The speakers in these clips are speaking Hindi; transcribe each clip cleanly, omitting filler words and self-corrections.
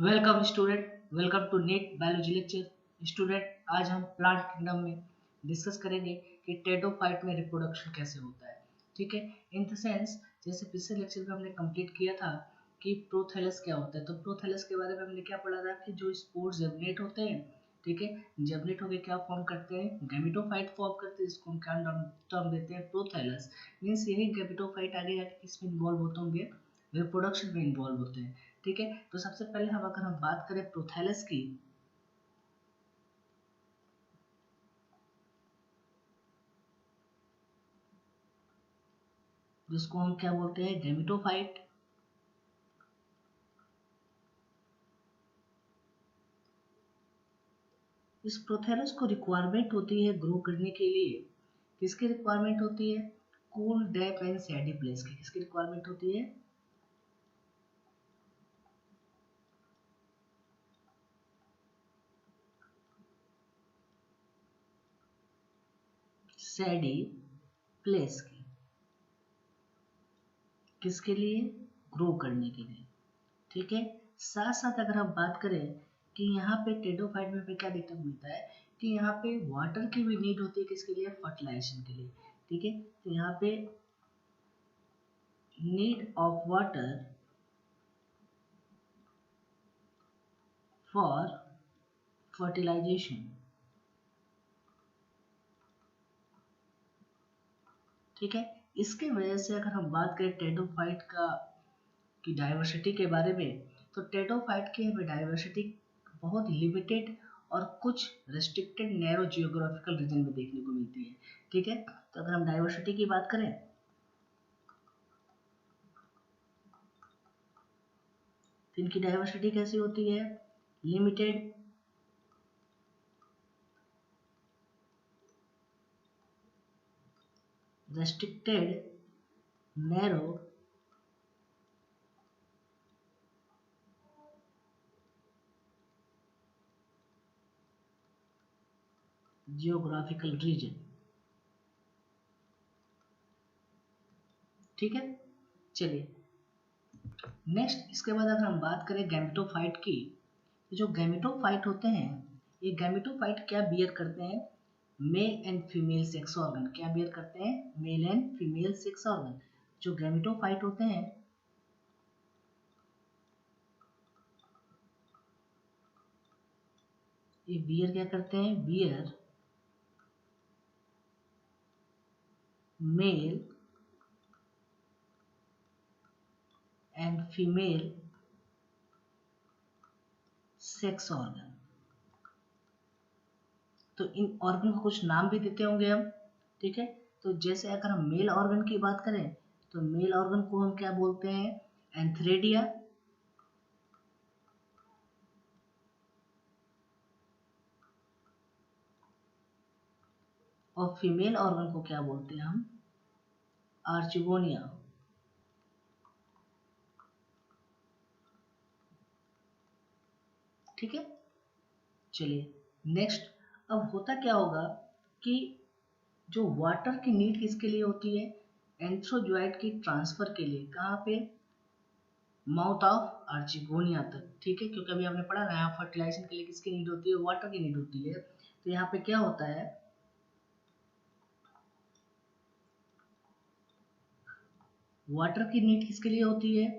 Welcome student, welcome to NEET biology lecture. Student, आज हम प्लांट किंगडम में डिस्कस करेंगे कि टेडोफाइट में रिप्रोडक्शन कैसे होता है। ठीक है, इन द सेंस जैसे पिछले लेक्चर में हमने कंप्लीट किया था कि प्रोथैलस क्या होता है, तो प्रोथैलस के बारे में हमने क्या पढ़ा था कि जो स्पोर्स जर्मिनेट होते हैं, ठीक है, जर्मिनेट होकर क्या फॉर्म करते हैं, गैमेटोफाइट फॉर्म करते हैं, इसको हम क्या टर्म देते हैं, प्रोथैलस। मीन्स यही गैमेटोफाइट आगे जाके किसमें इन्वॉल्व होते होंगे, रिप्रोडक्शन में इन्वॉल्व होते हैं। ठीक है, तो सबसे पहले हम बात करें प्रोथैलस की, जिसको हम क्या बोलते हैं, गैमेटोफाइट। इस प्रोथैलस को रिक्वायरमेंट होती है ग्रो करने के लिए। किसकी रिक्वायरमेंट होती है? कूल, डैम्प एंड सैडी प्लेस की। किसकी रिक्वायरमेंट होती है? सैडी प्लेस की। किसके लिए? ग्रो करने के लिए। ठीक है, साथ साथ अगर हम बात करें कि यहाँ पे टेडोफाइट में क्या देखने को मिलता है कि यहाँ पे वाटर की भी नीड होती है। किसके लिए? फर्टिलाइजेशन के लिए। ठीक है, तो यहाँ पे need of water for fertilization। ठीक है, इसके वजह से अगर हम बात करें टेडोफाइट का की डाइवर्सिटी के बारे में, तो टेडोफाइट की हमें डाइवर्सिटी बहुत लिमिटेड और कुछ रेस्ट्रिक्टेड नैरो जियोग्राफिकल रीजन में देखने को मिलती है। ठीक है, तो अगर हम डाइवर्सिटी की बात करें तो इनकी डाइवर्सिटी कैसी होती है? Limited, restricted, narrow geographical region. ठीक है, चलिए नेक्स्ट इसके बाद अगर हम बात करें गैमेटोफाइट की, तो जो गैमेटोफाइट होते हैं, ये गैमेटोफाइट क्या बियर करते हैं? Male and female sex organ. क्या बियर करते हैं? Male and female sex organ. जो गैमेटोफाइट होते हैं ये बियर क्या करते हैं? Bear male and female sex organ. तो इन ऑर्गन को कुछ नाम भी देते होंगे हम। ठीक है, तो जैसे अगर हम मेल ऑर्गन की बात करें तो मेल ऑर्गन को हम क्या बोलते हैं? एंथ्रेडिया। और फीमेल ऑर्गन को क्या बोलते हैं हम? आर्चिगोनिया। ठीक है, चलिए नेक्स्ट। अब होता क्या होगा कि जो वाटर की नीड किसके लिए होती है? एंथ्रोजोइट की ट्रांसफर के लिए। कहाँ पे? माउथ ऑफ आर्चिगोनिया तक। ठीक है, क्योंकि अभी हमने पढ़ा ना, यहाँ फर्टिलाइजेशन के लिए किसकी नीड होती है? वाटर की नीड होती है। तो यहाँ पे क्या होता है, वाटर की नीड किसके लिए होती है?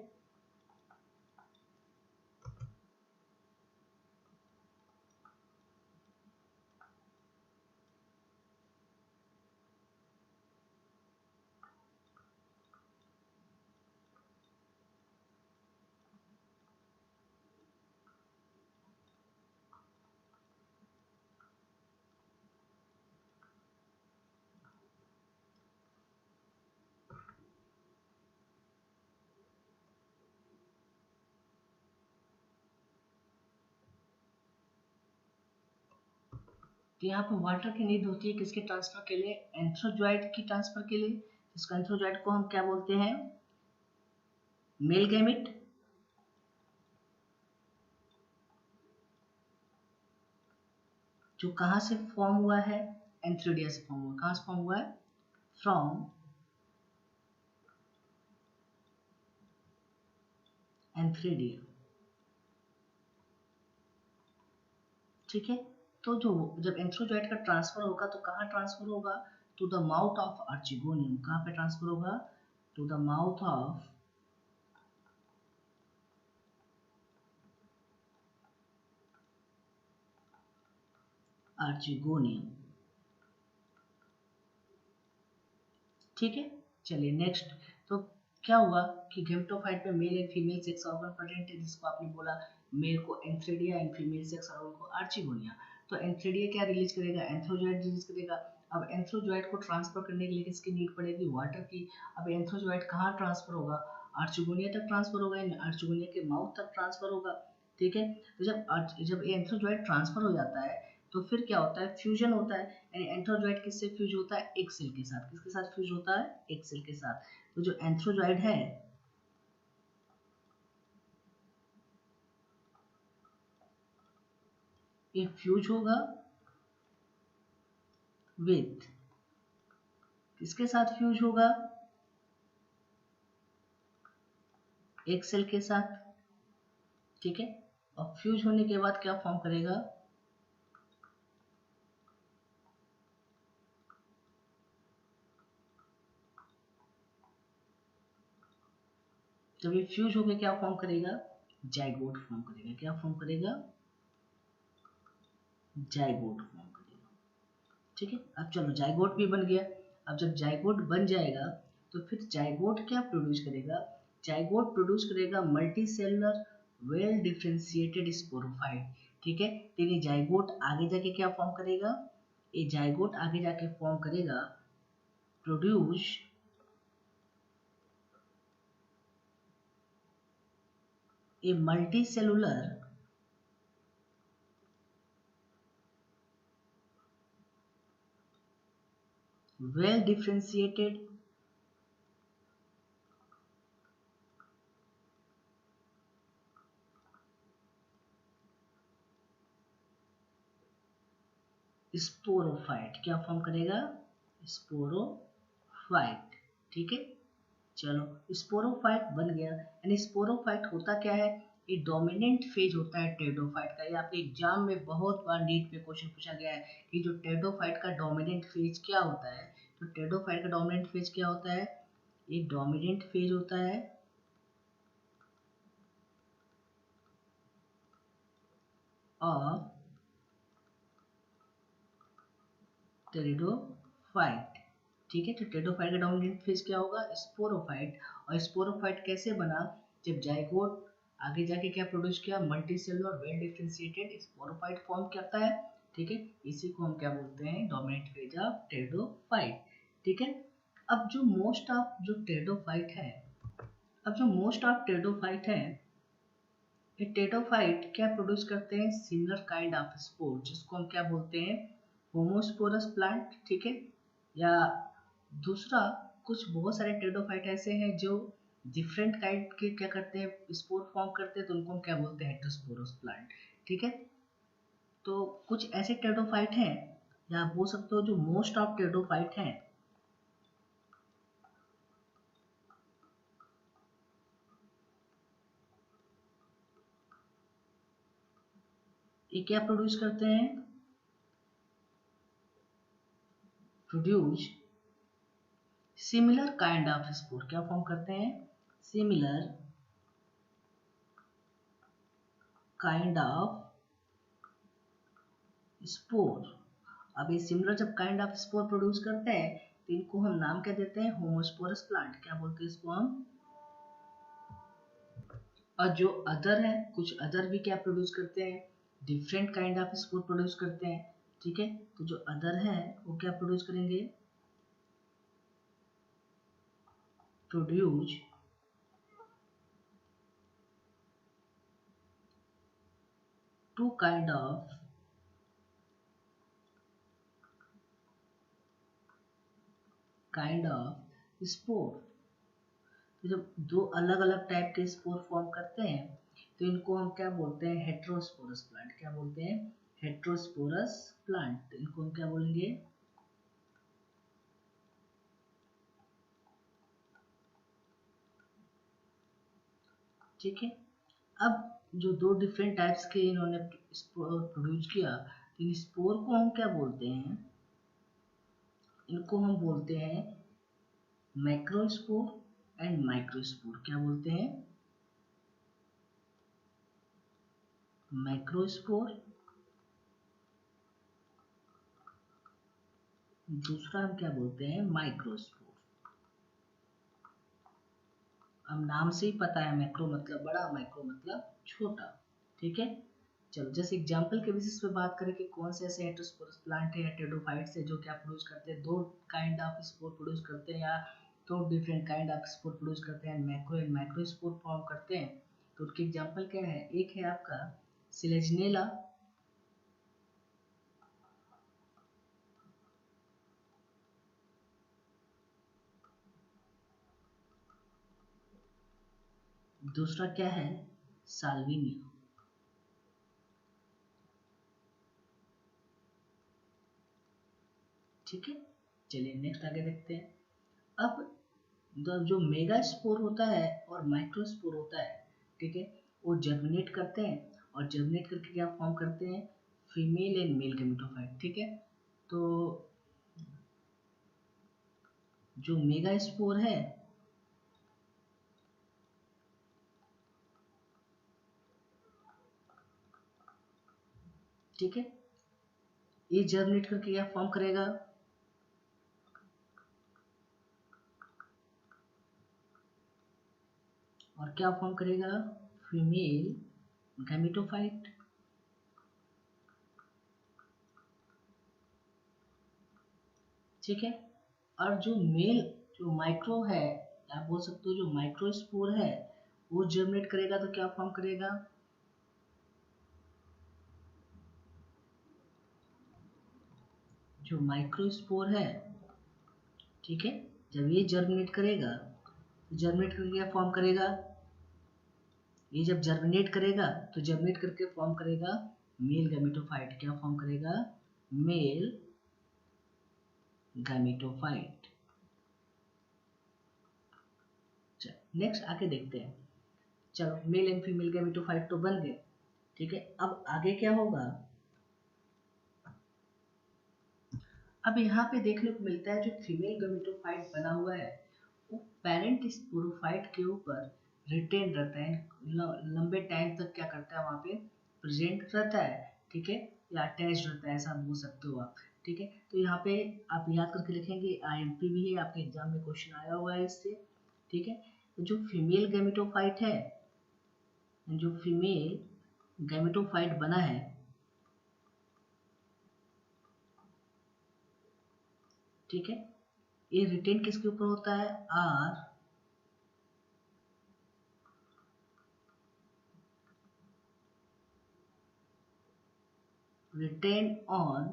तो यहाँ पे वाटर की नीड होती है किसके ट्रांसफर के लिए? एंथ्रोजोइट की ट्रांसफर के लिए। इसका एंथ्रोजोइट को हम क्या बोलते हैं? Male gamete. जो कहाँ से फॉर्म हुआ है? एंथ्रेडिया से फॉर्म हुआ। कहाँ से फॉर्म हुआ है? फ्रॉम एंथ्रेडिया। ठीक है। तो जो जब एंथ्रोजॉइड का ट्रांसफर होगा तो कहाँ ट्रांसफर होगा, to the mouth of archegonium. कहाँ पे ट्रांसफर होगा, to the mouth of archegonium. ठीक है, चलिए नेक्स्ट। तो क्या हुआ कि गेमेटोफाइट में mail and female sex organ present है, जिसको आपने बोला मेल को एंथ्रेडिया एंड फीमेल सेक्स ऑर्गन को आर्चिगोनिया। तो एंथ्रेडिया क्या रिलीज करेगा, एंथ्रोजॉइड रिलीज करेगा। अब एंथ्रोजॉइड को ट्रांसफर करने के लिए किसकी नीड पड़ेगी, वाटर की। अब एंथ्रोजॉइड कहाँ ट्रांसफर होगा, आर्चिगोनिया तक ट्रांसफर होगा, आर्चिगोनिया के माउथ तक ट्रांसफर होगा। ठीक है, तो जब एंथ्रोजॉइड ट्रांसफर हो जाता है तो फिर क्या होता है, फ्यूजन होता है। यानी एंथ्रोजॉइड किससे फ्यूज होता है, एक सेल के साथ। किसके साथ फ्यूज होता है, एक सेल के साथ। तो जो एंथ्रोजॉइड है ये फ्यूज होगा विथ, किसके साथ फ्यूज होगा, एक सेल के साथ। ठीक है, और फ्यूज होने के बाद क्या फॉर्म करेगा, जब ये फ्यूज होकर क्या फॉर्म करेगा, जाइगोट फॉर्म करेगा। क्या फॉर्म करेगा, जाइगोट फॉर्म करेगा। ठीक है, अब चलो जाइगोट भी बन गया। अब जब जाइगोट बन जाएगा तो फिर जाइगोट क्या प्रोड्यूस करेगा, जाइगोट प्रोड्यूस करेगा multi cellular well differentiated sporophyte. ठीक है, तो ये जाइगोट आगे जाके क्या फॉर्म करेगा, ये जाइगोट आगे जाके फॉर्म करेगा, produce a multi cellular well differentiated sporophyte. क्या फॉर्म करेगा, स्पोरोफाइट। ठीक है, चलो स्पोरोफाइट बन गया। यानी स्पोरोफाइट होता क्या है, ये डोमिनेंट फेज होता है टेरिडोफाइट का। ये आपके एग्जाम में बहुत बार नीट में क्वेश्चन पूछा गया है कि जो टेरिडोफाइट का डोमिनेंट फेज क्या होता है। तो टेरिडोफाइट का डोमिनेंट फेज क्या होता है, ये डोमिनेंट फेज होता है ऑफ टेरिडोफाइट। ठीक है, तो टेरिडोफाइट का डोमिनेंट फेज क्या होगा, स्पोरोफाइट। और स्पोरोफाइट कैसे बना, जब जाइगोट आगे जाके क्या प्रोड्यूस किया, multi cellular well differentiated sporophyte form करता है। ठीक है, इसी को हम क्या बोलते हैं, डोमिनेंट फेज ऑफ टेरिडोफाइट। ठीक है, अब जो मोस्ट ऑफ जो टेरिडोफाइट है, अब जो मोस्ट ऑफ टेरिडोफाइट है, ये टेरिडोफाइट क्या प्रोड्यूस करते हैं, सिमिलर काइंड ऑफ स्पोर, जिसको हम क्या बोलते हैं, होमोस्पोरस प्लांट। ठीक है, या दूसरा कुछ बहुत सारे टेरिडोफाइट ऐसे हैं जो डिफरेंट काइंड के क्या करते हैं, स्पोर फॉर्म करते हैं, तो उनको हम क्या बोलते हैं, हेटेरोस्पोरस प्लांट। ठीक है, तो कुछ ऐसे टेरिडोफाइट हैं, या आप बोल सकते हो जो मोस्ट ऑफ टेरिडोफाइट हैं, ये क्या प्रोड्यूस करते हैं, produce similar kind of spore. क्या फॉर्म करते हैं, सिमिलर काइंड ऑफ स्पोर। अब ये सिमिलर जब काइंड ऑफ स्पोर प्रोड्यूस करते हैं तो इनको हम नाम क्या देते हैं, होमोस्पोरस प्लांट। क्या बोलते हैं इसको हम। और जो अदर है, कुछ अदर भी क्या प्रोड्यूस करते हैं, different kind of spore produce करते हैं। ठीक है, तो जो अदर है वो क्या प्रोड्यूस करेंगे, produce two kind of spore. तो जब दो अलग अलग टाइप के स्पोर फॉर्म करते हैं तो इनको हम क्या बोलते हैं, हेट्रोस्पोरस प्लांट। क्या बोलते हैं, हेट्रोस्पोरस प्लांट। इनको हम क्या बोलेंगे, ठीक है। अब जो दो डिफरेंट टाइप्स के इन्होंने स्पोर प्रोड्यूस किया, तो इन स्पोर को हम क्या बोलते हैं? इनको हम बोलते हैं मैक्रोस्पोर एंड माइक्रोस्पोर। क्या बोलते हैं? मैक्रोस्पोर, दूसरा हम क्या बोलते हैं? माइक्रोस्पोर। अब नाम से ही पता है, मैक्रो मतलब बड़ा, माइक्रो मतलब छोटा। ठीक है, चलो जैसे एग्जांपल के बेसिस पे बात करें कि कौन से ऐसे हेटेरोस्पोरस प्लांट है टेरिडोफाइट्स है जो क्या प्रोड्यूस करते हैं, दो काइंड ऑफ स्पोर प्रोड्यूस करते हैं, या दो different kind of spore produce करते हैं, macro and micro spore form करते हैं। तो उनके एग्जांपल क्या है? एक है आपका सिलेजनेला, दूसरा क्या है? साल्विनिया। ठीक है, चलिए नेक्स्ट आगे देखते हैं। अब जो मेगा स्पोर होता है और माइक्रो स्पोर होता है, ठीक है, वो जर्मिनेट करते हैं, और जर्मिनेट करके क्या फॉर्म करते हैं? Female and male gametophyte. ठीक है, तो जो मेगा स्पोर है, ठीक है, ये जर्मिनेट करके क्या फॉर्म करेगा? और क्या फॉर्म करेगा? Female gametophyte. ठीक है, और जो माइक्रो है, आप बोल सकते हो जो माइक्रो स्पोर है, वो जर्मिनेट करेगा तो क्या फॉर्म करेगा? जो माइक्रो स्पोर है, ठीक है, जब ये जर्मिनेट करेगा तो जर्मिनेट करके क्या फॉर्म करेगा? ये जब जर्मिनेट करेगा तो जर्मिनेट करके फॉर्म करेगा मेल गैमेटोफाइट। क्या फॉर्म करेगा? Male gametophyte. नेक्स्ट आके देखते हैं। चलो मेल एंड फीमेल गैमेटोफाइट तो बन गए, ठीक है, अब आगे क्या होगा? अब यहाँ पे देखने को मिलता है जो फीमेल गैमेटोफाइट बना हुआ है वो पेरेंट स्पोरोफाइट के ऊपर रिटेन रहता है, लंबे टाइम तक क्या करता है, वहाँ पे प्रेजेंट रहता है। ठीक है, या अटैच रहता है, ऐसा बोल सकते हो आप। ठीक है, तो यहाँ पे आप याद करके लिखेंगे, आईएमपी भी है, आपके एग्जाम में क्वेश्चन आया हुआ है इससे। ठीक है, तो जो फीमेल गैमेटोफाइट है, जो फीमेल गैमेटोफाइट बना है, ठीक है, ये रिटेन किसके ऊपर होता है? Are retain on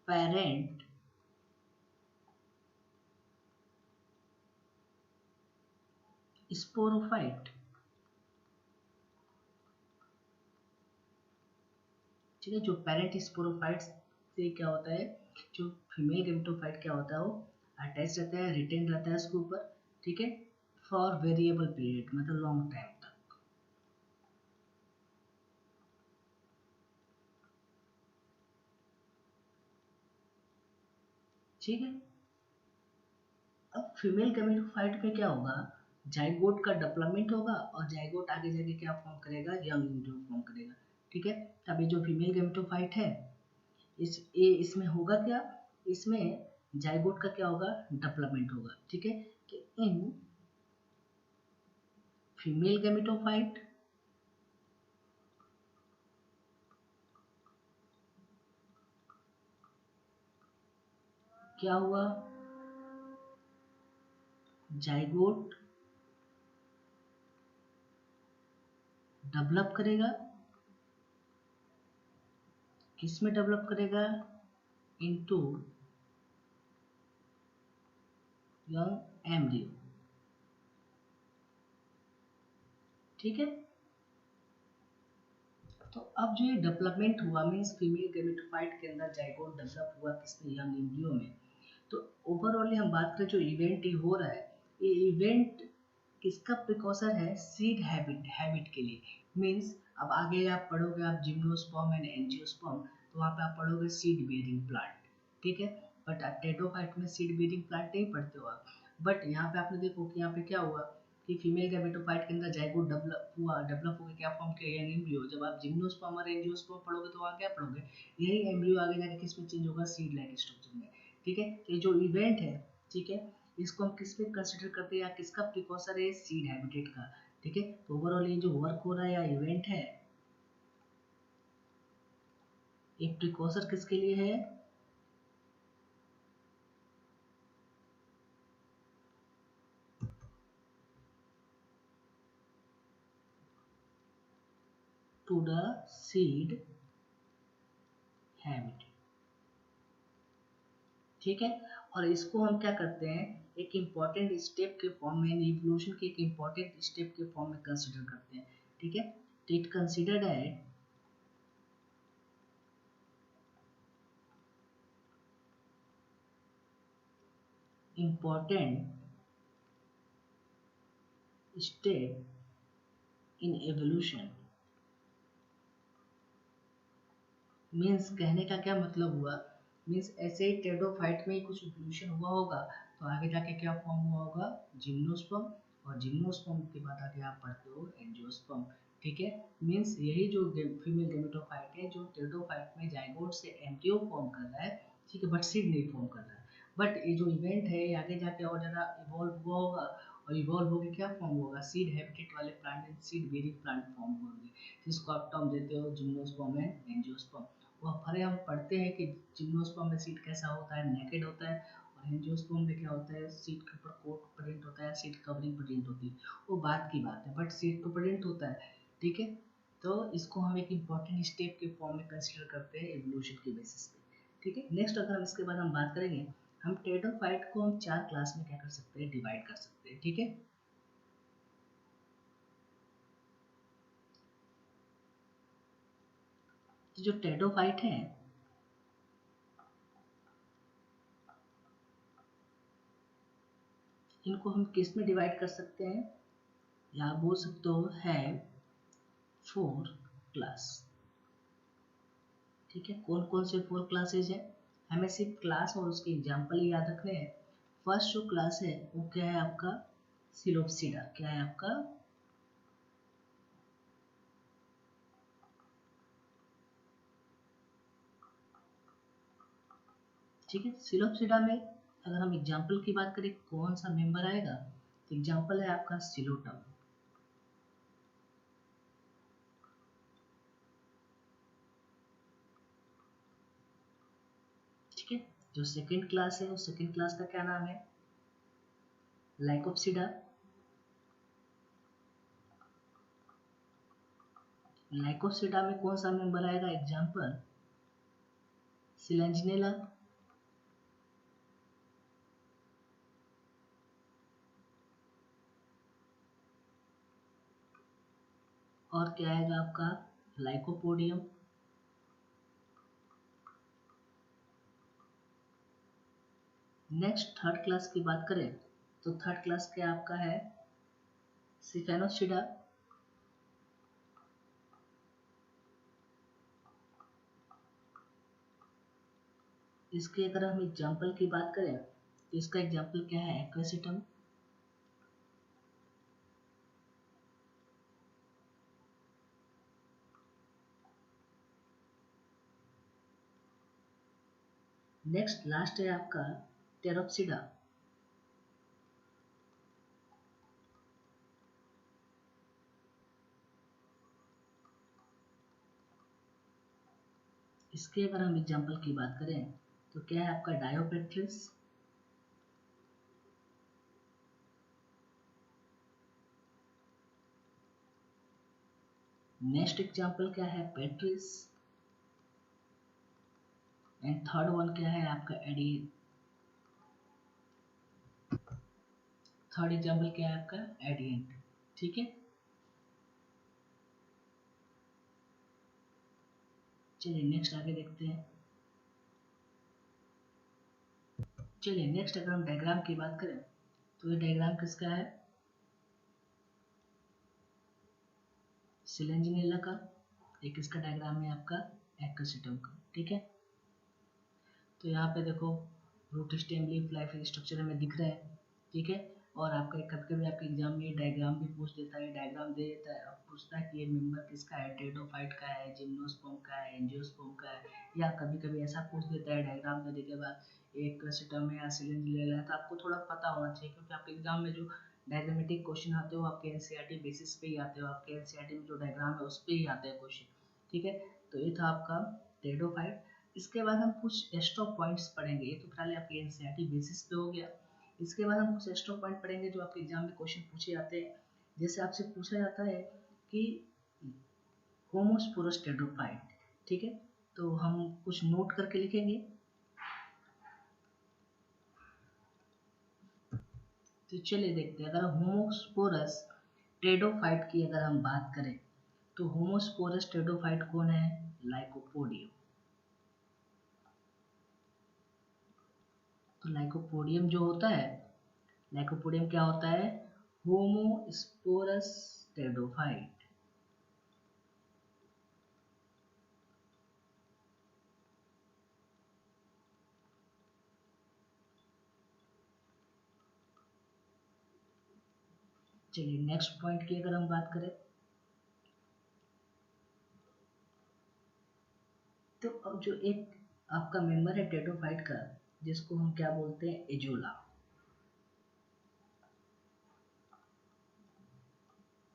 parent sporophyte. ठीक है, जो पेरेंट स्पोरोफाइट से क्या होता है, जो फीमेल गैमेटोफाइट क्या होता है, वो अटैच रहता है, रिटेन रहता है उसके ऊपर। ठीक है, फॉर वेरिएबल पीरियड, मतलब लॉन्ग टाइम तक। ठीक है, अब फीमेल गैमेटोफाइट में क्या होगा? जाइगोट का डेवलपमेंट होगा, और जाइगोट आगे जाके क्या फॉर्म करेगा? यंग एम्ब्रियो फॉर्म करेगा। ठीक है, तब ये जो फीमेल गैमेटोफाइट है, इसमें होगा क्या? इसमें जाइगोट का क्या होगा? डेवलपमेंट होगा। ठीक है, कि इन फीमेल गैमेटोफाइट क्या हुआ? जाइगोट डेवलप करेगा, किस में डेवलप करेगा? Into young embryo. ठीक है, तो अब जो ये डेवलपमेंट हुआ, मीन्स फीमेल गैमेटोफाइट के अंदर जाइगोट डेवलप हुआ किसमें? यंग एम्ब्रियो में। तो ओवरऑल हम बात करें जो इवेंट ये हो रहा है, ये इवेंट किसका प्रिकॉशन है? सीड हैबिट के लिए। मीन्स अब आगे आप पढ़ोगे आप जिम्नोस्पर्म एंड एंजियोस्पर्म, तो वहाँ पे आप पढ़ोगे सीड बेयरिंग प्लांट, ठीक है। बट आप टेटोफाइट में सीड बेयरिंग प्लांट नहीं पढ़ते हो आप। बट यहाँ पे आपने देखो कि यहाँ पे क्या हुआ कि फीमेल गैमेटोफाइट के अंदर जाइगोट डेवलप होकर क्या फॉर्म किया यंग एम्ब्रियो। जब आप जिम्नोस्पर्म और एंजियोस्पर्म पढ़ोगे तो वहाँ क्या पढ़ोगे, यही एम्ब्रियो आगे जाके किस में चेंज होगा, सीड लाइक स्ट्रक्चर में, ठीक है। तो ये जो इवेंट है, ठीक है, इसको हम किस पे कंसिडर करते हैं या किसका प्रिकॉसर है, सीड हैबिटेट का, ठीक है। तो ओवरऑल ये जो वर्क हो रहा है या इवेंट है, एक प्रिकॉसर किसके लिए है, टू द सीड हैबिटेट, ठीक है। और इसको हम क्या करते हैं, एक इम्पॉर्टेंट स्टेप के फॉर्म में, इवोल्यूशन के एक इम्पॉर्टेंट स्टेप के फॉर्म में कंसिडर करते हैं, ठीक है। तो it considered at important step in evolution. Means कहने का क्या मतलब हुआ, मीन्स ऐसे ही टेडोफाइट में ही कुछ इवोल्यूशन हुआ होगा, तो आगे जाके क्या फॉर्म हुआ होगा, जिम्नोस्पर्म, और जिम्नोस्पर्म के बाद आगे आप पढ़ते हो एंजियोस्पर्म, ठीक है। मीन्स यही जो फीमेल गेमेटोफाइट है जो टेडोफाइट में जाइगोट से एम्ब्रियो फॉर्म कर रहा है, ठीक है, बट सीड नहीं फॉर्म कर रहा है। बट ये जो इवेंट है ये आगे जाके और ज़्यादा इवॉल्व हुआ होगा, और इवॉल्व होकर क्या फॉर्म होगा, सीड हैबिटेट वाले plant and seed bearing plant form होंगे, जिसको आप टर्म देते हो जिम्नोस्पर्म एंड एंजियोस्पर्म। वह फरे हम पढ़ते हैं कि जिम्नोस्पर्म में सीड कैसा होता है, नेकेड होता है, और एंजियोस्पर्म में क्या होता है, सीड के ऊपर कोट प्रिंट होता है, सीड कवरिंग प्रिंट होती है, वो बात की बात है, बट सीड तो प्रिंट होता है, ठीक है। तो इसको हम एक इम्पॉर्टेंट स्टेप के फॉर्म में कंसिडर करते हैं एवोल्यूशन के बेसिस पे, ठीक है। नेक्स्ट अगर हम इसके बाद हम बात करेंगे, हम टेडोफाइट को हम 4 क्लास में क्या कर सकते हैं, डिवाइड कर सकते हैं, ठीक है। तो जो टेडोफाइट है इनको हम किस में डिवाइड कर सकते हैं, या बोल सकते हो है 4 क्लास, ठीक है। कौन कौन से 4 क्लासेज है, हमें सिर्फ क्लास और उसके एग्जाम्पल ही याद रखने हैं। फर्स्ट जो क्लास है वो क्या है आपका, सिलोप्सिडा, क्या है आपका, ठीक है। सिलोप्सिडा में अगर हम एग्जाम्पल की बात करें कौन सा मेंबर आएगा, तो एग्जाम्पल है आपका सिलोटम, ठीक है। जो सेकंड क्लास है उस सेकंड क्लास का क्या नाम है, लाइकोप्सिडा। लाइकोप्सिडा में कौन सा मेंबर आएगा, एग्जाम्पल सिलेंजिनेला, और क्या आएगा आपका, लाइकोपोडियम। नेक्स्ट थर्ड क्लास की बात करें तो थर्ड क्लास क्या आपका है, सिफेनोसिडा। इसके अगर हम एग्जाम्पल की बात करें तो इसका एग्जाम्पल क्या है, एक्वेसिटम। नेक्स्ट लास्ट है आपका टेरोप्सिडा। इसके अगर हम एग्जाम्पल की बात करें तो क्या है आपका, डायोपेट्रिस। नेक्स्ट एग्जाम्पल क्या है, पेट्रिस। एंड थर्ड वन क्या है आपका, एडियन। थर्ड एग्जाम्पल क्या है आपका, एडियंट, ठीक है। चलिए नेक्स्ट आगे देखते हैं। चलिए नेक्स्ट अगर हम डायग्राम की बात करें तो ये डायग्राम किसका है, सिलेंजिनेला का, एक इसका डायग्राम है आपका एक्वासिटम का। ठीक है, तो यहाँ पे देखो root stem leaf life structure हमें दिख रहा है। ठीक है, और आपका कभी कभी आपके एग्जाम में डायग्राम भी पूछ देता है, डायग्राम दे देता है, पूछता है कि ये मेंबर किसका है, टेडोफाइट का है, जिम्नोस्पर्म का है, एंजियोस्पर्म का है, या कभी कभी ऐसा पूछ देता है डायग्राम देने के बाद एक क्वेश्चन है या सिलेंडर है। तो आपको थोड़ा पता होना चाहिए, क्योंकि आपके एग्जाम में जो डायग्रामेटिक क्वेश्चन आते हो आपके एनसीईआरटी बेसिस पे ही आते हो, आपके एनसीईआरटी में जो डायग्राम है उस पर ही आते हैं क्वेश्चन। ठीक है, तो ये था आपका टेडोफाइट। इसके बाद हम कुछ एक्स्ट्रा पॉइंट्स पढ़ेंगे, ये तो पहले आपके एनसीईआरटी बेसिस पे हो गया। इसके बाद हम कुछ एक्स्ट्रा पॉइंट पढ़ेंगे जो आपके एग्जाम में क्वेश्चन पूछे जाते हैं। जैसे आपसे पूछा जाता है कि होमोस्पोरस टेडोफाइट। ठीक है, तो हम कुछ नोट करके लिखेंगे। तो चलिए देखते हैं, अगर होमोस्पोरस टेडोफाइट की अगर हम बात करें तो होमोस्पोरस टेडोफाइट कौन है? लाइकोपोडियम। तो लाइकोपोडियम जो होता है, लाइकोपोडियम क्या होता है? Homosporous pteridophyte. चलिए नेक्स्ट पॉइंट की अगर हम बात करें तो अब जो एक आपका मेंबर है टेडोफाइट का, जिसको हम क्या बोलते हैं? एजोला।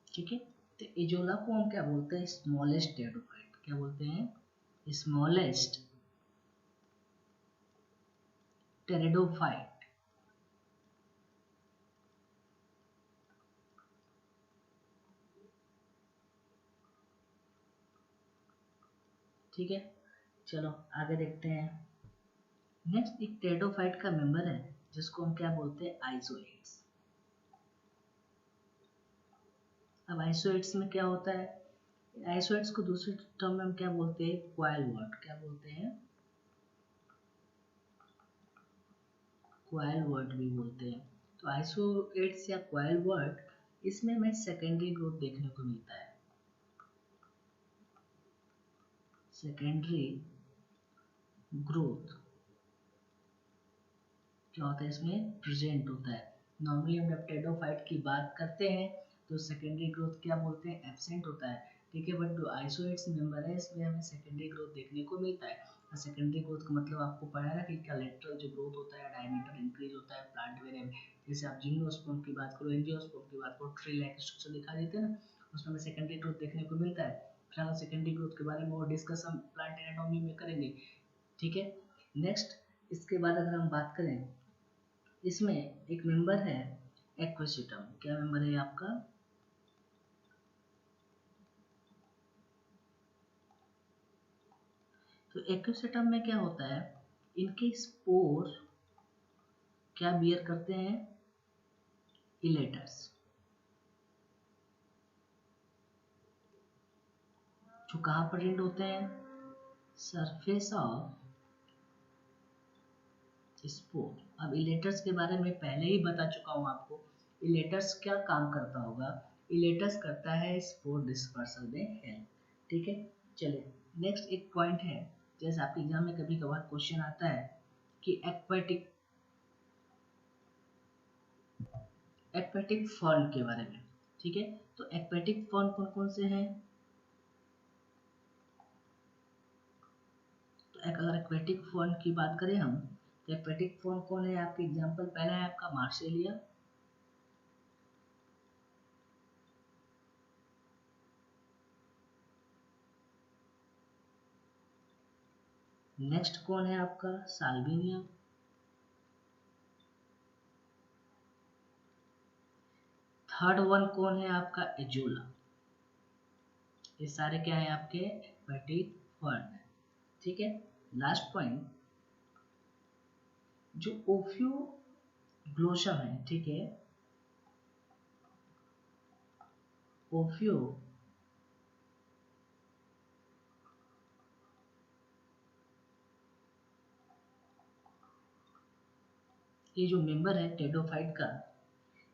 ठीक है, तो एजोला को हम क्या बोलते हैं? Smallest pteridophyte. क्या बोलते हैं? Smallest pteridophyte. ठीक है, चलो आगे देखते हैं। नेक्स्ट एक टेरिडोफाइट का मेंबर है जिसको हम क्या बोलते हैं? आइसोएड्स। अब आइसोएड्स में क्या होता है? आइसोएड्स को दूसरे टर्म में हम क्या बोलते हैं? Coil word. क्या बोलते हैं? क्वाइल वर्ड भी बोलते हैं। तो आइसोएड्स या क्वाइल वर्ड, इसमें हमें सेकेंडरी ग्रोथ देखने को मिलता है। सेकेंडरी ग्रोथ क्या होता है? इसमें प्रेजेंट होता है। नॉर्मली हम जब टेडोफाइट की बात करते हैं तो सेकेंडरी ग्रोथ क्या बोलते हैं? एब्सेंट होता है। ठीक है, बट जो आइसोएड्स मेंबर है इसमें हमें सेकेंडरी ग्रोथ देखने को मिलता है। और सेकेंडरी ग्रोथ का मतलब आपको पता है ना कि क्या लेटरल जो ग्रोथ होता है, डायमीटर इंक्रीज होता है प्लांट वेरिएबल में। जैसे आप जिम्नोस्पर्म की बात करो, एंजियोस्पर्म की बात करो, ट्री लाइक स्ट्रक्चर दिखा देते हैं ना, उसमें हमें सेकेंडरी ग्रोथ देखने को मिलता है। फिलहाल सेकेंडरी ग्रोथ के बारे में और डिस्कस हम प्लांट एनाटॉमी में करेंगे। ठीक है, नेक्स्ट इसके बाद अगर हम बात करें, इसमें एक मेंबर है एक्वेसिटम। क्या मेंबर है आपका? तो एक्वेसिटम में क्या होता है? इनके स्पोर क्या बियर करते हैं? इलेटर्स। जो कहाँ प्रेजेंट होते हैं? Surface of spore. अब इलेटर्स के बारे में पहले ही बता चुका हूँ आपको। इलेटर्स क्या काम करता होगा? इलेटर्स करता है स्पोर डिस्पर्सल में हेल्प। ठीक है, चलिए नेक्स्ट एक पॉइंट है, जैसे आपके एग्जाम में कभी कभार क्वेश्चन आता है कि एक्वेटिक फॉर्म के बारे में। ठीक है, तो एक्वेटिक फॉर्म कौन कौन से हैं? तो अगर एक्वेटिक फॉर्म की बात करें हम, तो एक्वेटिक फॉर्म कौन है? आपके एग्जाम्पल पहला है आपका मार्शेलिया। नेक्स्ट कौन है आपका? साल्विनिया। थर्ड वन कौन है आपका? एजोला। ये सारे क्या है आपके? एक्वेटिक फॉर्म है। ठीक है, लास्ट पॉइंट जो ओफियो ग्लोसम है। ठीक है, ओफियो ये जो मेंबर है टेडोफाइट का,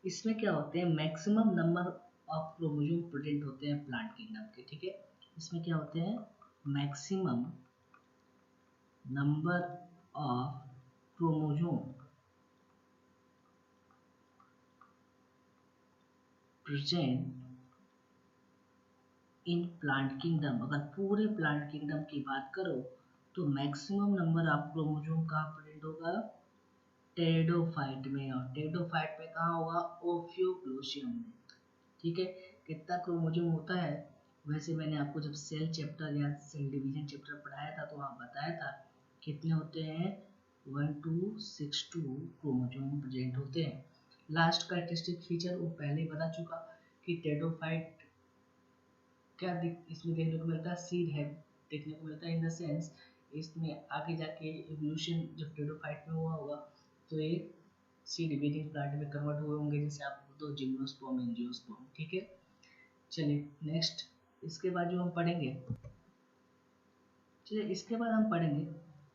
इसमें क्या होते हैं? Maximum number of chromosome present होते हैं प्लांट किंगडम के, ठीक है। इसमें क्या होते हैं, maximum number of chromosome present in plant kingdom. अगर पूरे प्लांट किंगडम की बात करो तो मैक्सिमम नंबर ऑफ क्रोमोसोम कहाँ प्रेजेंट होगा, टेरिडोफाइट में। और टेरिडोफाइट में कहाँ होगा, ओफ्यूक्लोशियम में, ठीक है। कितना क्रोमोसोम होता है, वैसे मैंने आपको जब सेल चैप्टर या सेल डिवीजन चैप्टर पढ़ाया था तो वहाँ बताया था कितने होते हैं, 1262 क्रोमोसोम प्रेजेंट होते हैं। लास्ट कैरेक्टरिस्टिक फीचर वो पहले ही बता चुका कि टेरिडोफाइट क्या इसमें देखने को मिलता है, सीड है देखने को मिलता है, इन द सेंस इसमें आगे जाके इवोल्यूशन जब टेरिडोफाइट में हुआ होगा तो ये सीड बेरिंग प्लांट में कन्वर्ट हुए होंगे, जैसे आप दो जिम्नोस्पर्म एंजियोस्पर्म, ठीक है। चलिए नेक्स्ट, इसके बाद जो हम पढ़ेंगे, चलिए इसके बाद हम पढ़ेंगे